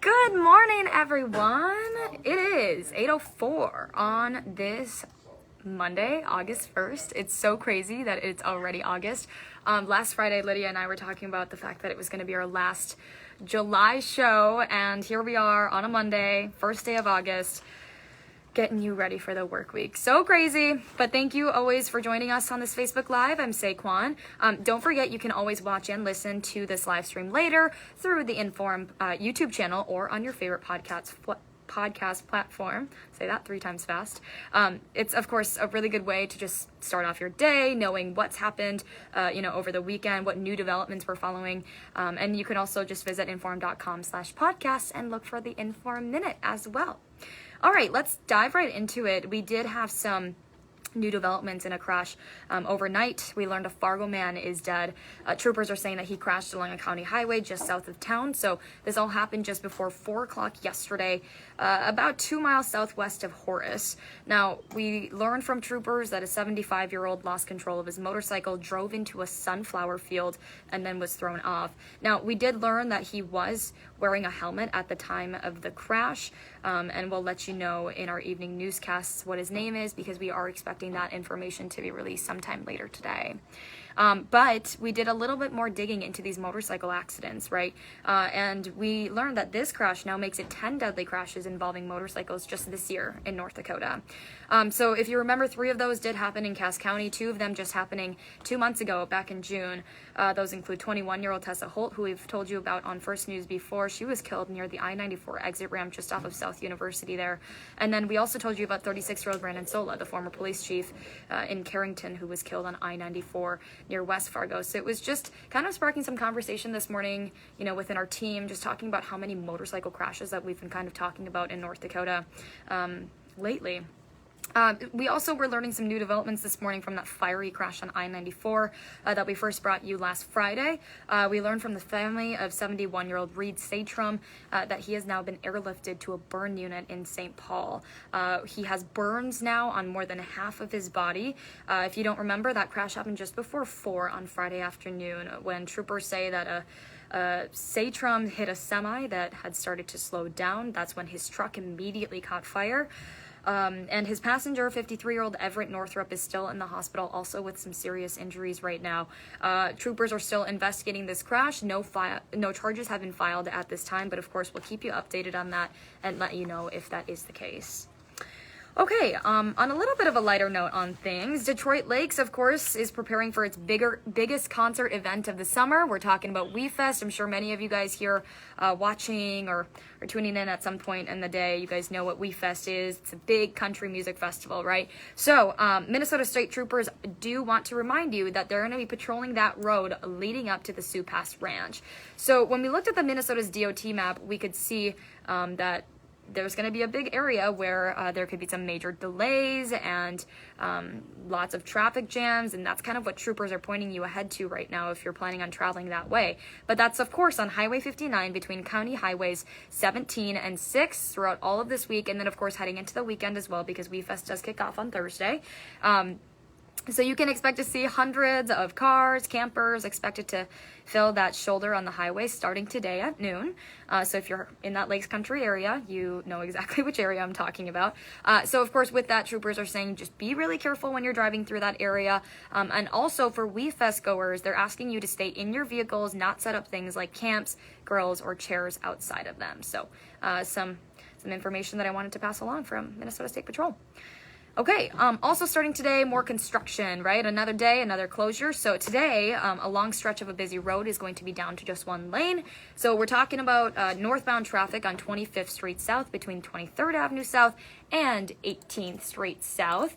Good morning, everyone. It is 8:04 on this Monday, August 1st. It's so crazy that it's already August. Last Friday, Lydia and I were talking about the fact that it was going to be our last July show, and here we are on a Monday, first day of August, getting you ready for the work week. So crazy, but thank you always for joining us on this Facebook Live. I'm Kwon. Don't forget, you can always watch and listen to this live stream later through the InForum YouTube channel or on your favorite podcast platform. Say that 3 times fast. It's of course a really good way to just start off your day, knowing what's happened, over the weekend, what new developments we're following. And you can also just visit inforum.com/podcast and look for the InForum Minute as well. All right, let's dive right into it. We did have some new developments in a crash overnight. We learned a Fargo man is dead. Troopers are saying that he crashed along a county highway just south of town. So this all happened just before 4 o'clock yesterday, about 2 miles southwest of Horace. Now, we learned from troopers that a 75-year-old lost control of his motorcycle, drove into a sunflower field, and then was thrown off. Now, we did learn that he was wearing a helmet at the time of the crash, and we'll let you know in our evening newscasts what his name is, because we are expecting that information to be released sometime later today. But we did a little bit more digging into these motorcycle accidents, right? And we learned that this crash now makes it 10 deadly crashes involving motorcycles just this year in North Dakota. So if you remember, 3 of those did happen in Cass County, 2 of them just happening 2 months ago, back in June. Those include 21-year-old Tessa Holt, who we've told you about on First News before. She was killed near the I-94 exit ramp just off of South University there. And then we also told you about 36-year-old Brandon Sola, the former police chief in Carrington, who was killed on I-94 near West Fargo. So it was just kind of sparking some conversation this morning, within our team, just talking about how many motorcycle crashes that we've been kind of talking about in North Dakota lately. We also were learning some new developments this morning from that fiery crash on I-94 that we first brought you last Friday. We learned from the family of 71-year-old Reed Satrum that he has now been airlifted to a burn unit in St. Paul. He has burns now on more than half of his body. If you don't remember, that crash happened just before 4 on Friday afternoon, when troopers say that Satrum hit a semi that had started to slow down. That's when his truck immediately caught fire. And his passenger, 53-year-old Everett Northrup, is still in the hospital, also with some serious injuries right now. Troopers are still investigating this crash. No charges have been filed at this time, but of course we'll keep you updated on that and let you know if that is the case. Okay, on a little bit of a lighter note on things, Detroit Lakes, of course, is preparing for its biggest concert event of the summer. We're talking about WeFest. I'm sure many of you guys here watching or tuning in at some point in the day, you guys know what WeFest is. It's a big country music festival, right? So Minnesota State Troopers do want to remind you that they're going to be patrolling that road leading up to the Sioux Pass Ranch. So when we looked at the Minnesota's DOT map, we could see that there's going to be a big area where there could be some major delays and lots of traffic jams, and that's kind of what troopers are pointing you ahead to right now if you're planning on traveling that way. But that's, of course, on Highway 59 between County Highways 17 and 6 throughout all of this week, and then, of course, heading into the weekend as well, because WeFest does kick off on Thursday. So you can expect to see hundreds of cars, campers expected to fill that shoulder on the highway starting today at noon. So if you're in that Lakes Country area, you know exactly which area I'm talking about. So of course, with that, troopers are saying just be really careful when you're driving through that area. And also for WeFest goers, they're asking you to stay in your vehicles, not set up things like camps, grills, or chairs outside of them. So some information that I wanted to pass along from Minnesota State Patrol. Okay, also starting today, more construction, right? Another day, another closure. So today, a long stretch of a busy road is going to be down to just 1 lane. So we're talking about northbound traffic on 25th Street South between 23rd Avenue South and 18th Street South.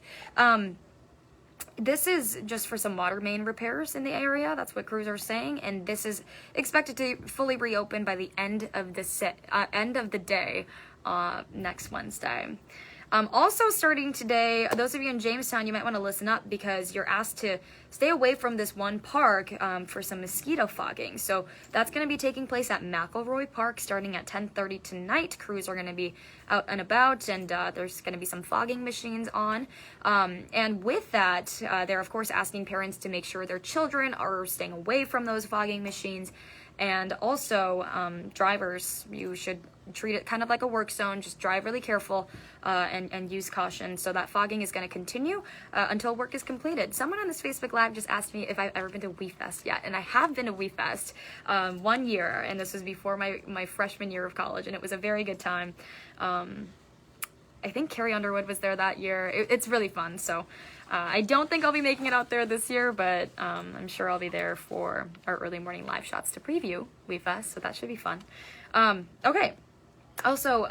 This is just for some water main repairs in the area. That's what crews are saying, and this is expected to fully reopen by the end of the day next Wednesday. Also starting today, those of you in Jamestown, you might want to listen up because you're asked to stay away from this one park for some mosquito fogging. So that's going to be taking place at McElroy Park starting at 10:30 tonight. Crews are going to be out and about, and there's going to be some fogging machines on. And with that, they're of course asking parents to make sure their children are staying away from those fogging machines. And also, drivers, you should treat it kind of like a work zone. Just drive really careful and use caution. So that fogging is going to continue until work is completed. Someone on this Facebook Live just asked me if I've ever been to WeFest yet. And I have been to WeFest 1 year, and this was before my freshman year of college, and it was a very good time. I think Carrie Underwood was there that year. It's really fun. So I don't think I'll be making it out there this year, but I'm sure I'll be there for our early morning live shots to preview WeFest. So that should be fun. Okay. Also,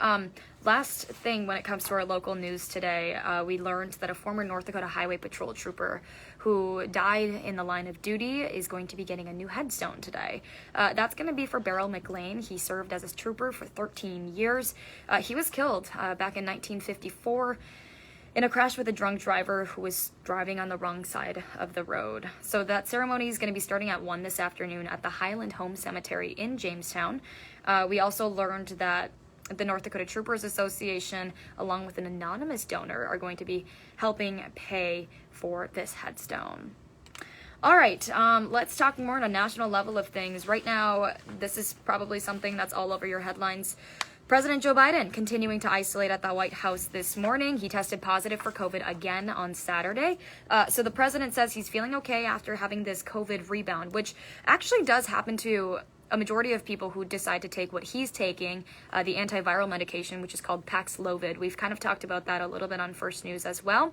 last thing when it comes to our local news today, we learned that a former North Dakota Highway Patrol trooper who died in the line of duty is going to be getting a new headstone today. That's going to be for Beryl McLean. He served as a trooper for 13 years. He was killed back in 1954 in a crash with a drunk driver who was driving on the wrong side of the road. So that ceremony is going to be starting at 1 this afternoon at the Highland Home Cemetery in Jamestown. We also learned that the North Dakota Troopers Association, along with an anonymous donor, are going to be helping pay for this headstone. All right, let's talk more on a national level of things. Right now, this is probably something that's all over your headlines. President Joe Biden continuing to isolate at the White House this morning. He tested positive for COVID again on Saturday. So the president says he's feeling okay after having this COVID rebound, which actually does happen to a majority of people who decide to take what he's taking, the antiviral medication, which is called Paxlovid. We've kind of talked about that a little bit on First News as well.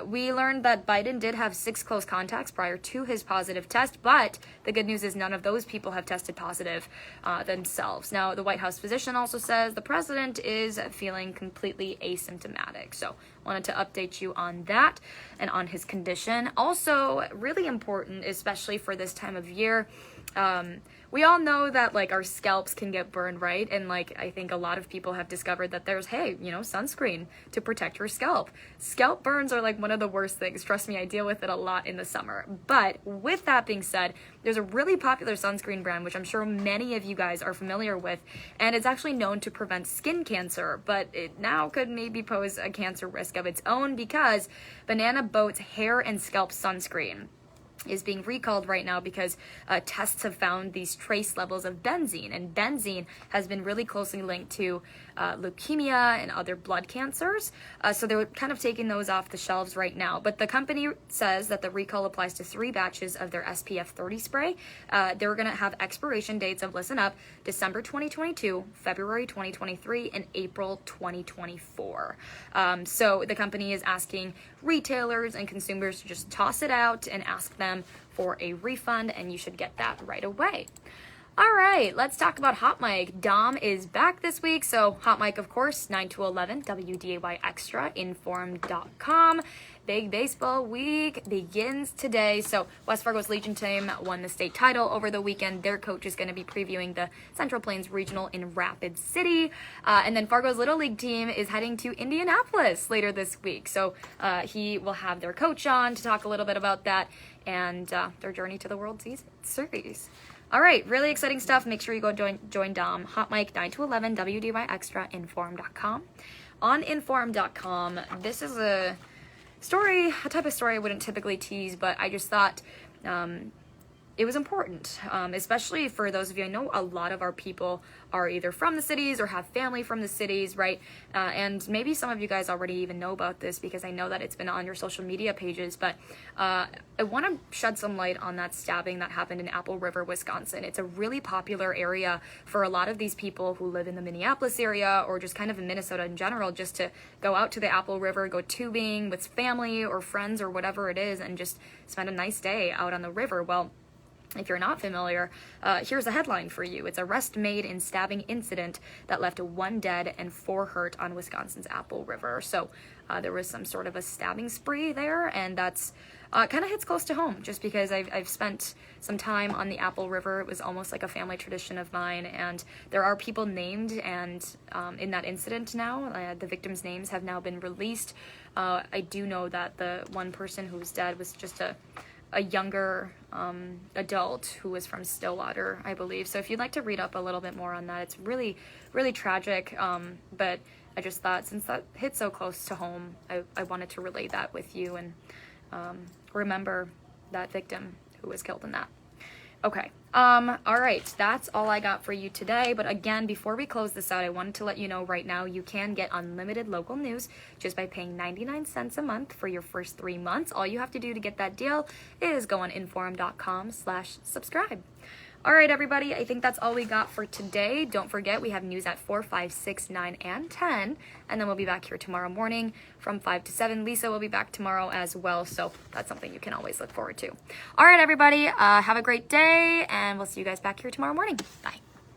We learned that Biden did have 6 close contacts prior to his positive test, but the good news is none of those people have tested positive themselves. Now, the White House physician also says the president is feeling completely asymptomatic. So wanted to update you on that and on his condition. Also, really important, especially for this time of year, we all know that like our scalps can get burned, right? And like I think a lot of people have discovered that there's, hey, sunscreen to protect your scalp. Scalp burns are like one of the worst things. Trust me, I deal with it a lot in the summer. But with that being said, there's a really popular sunscreen brand, which I'm sure many of you guys are familiar with, and it's actually known to prevent skin cancer, but it now could maybe pose a cancer risk of its own because Banana Boat's hair and scalp sunscreen is being recalled right now because tests have found these trace levels of benzene, and benzene has been really closely linked to leukemia and other blood cancers. So they're kind of taking those off the shelves right now. But the company says that the recall applies to 3 batches of their SPF 30 spray. They're going to have expiration dates of, listen up, December 2022, February 2023, and April 2024. So the company is asking retailers and consumers to just toss it out and ask them for a refund, and you should get that right away. All right, let's talk about Hot Mic. Dom is back this week, so Hot Mic, of course, 9 to 11, WDAY Extra, InForum.com. Big baseball week begins today. So West Fargo's Legion team won the state title over the weekend. Their coach is going to be previewing the Central Plains Regional in Rapid City. And then Fargo's Little League team is heading to Indianapolis later this week. So he will have their coach on to talk a little bit about that and their journey to the World Series. All right, really exciting stuff. Make sure you go join Dom. Hot Mic 9 to 11, WDY Extra, InForum.com. On InForum.com, this is a type of story I wouldn't typically tease, but I just thought it was important, especially for those of you. I know a lot of our people are either from the cities or have family from the cities, right? And maybe some of you guys already even know about this because I know that it's been on your social media pages, but I want to shed some light on that stabbing that happened in Apple River, Wisconsin. It's a really popular area for a lot of these people who live in the Minneapolis area or just kind of in Minnesota in general, just to go out to the Apple River, go tubing with family or friends or whatever it is, and just spend a nice day out on the river. Well, if you're not familiar, here's a headline for you. It's arrest made in stabbing incident that left 1 dead and 4 hurt on Wisconsin's Apple River. So there was some sort of a stabbing spree there, and that's kind of hits close to home just because I've spent some time on the Apple River. It was almost like a family tradition of mine, and there are people named and in that incident now. The victims' names have now been released. I do know that the one person who was dead was just a younger adult who was from Stillwater, I believe. So if you'd like to read up a little bit more on that, it's really, really tragic. But I just thought since that hit so close to home, I wanted to relay that with you and remember that victim who was killed in that. Okay. All right, that's all I got for you today. But again, before we close this out, I wanted to let you know right now you can get unlimited local news just by paying 99 cents a month for your first 3 months. All you have to do to get that deal is go on inforum.com/subscribe. All right, everybody, I think that's all we got for today. Don't forget, we have news at 4, 5, 6, 9, and 10. And then we'll be back here tomorrow morning from 5 to 7. Lisa will be back tomorrow as well, so that's something you can always look forward to. All right, everybody, have a great day, and we'll see you guys back here tomorrow morning. Bye.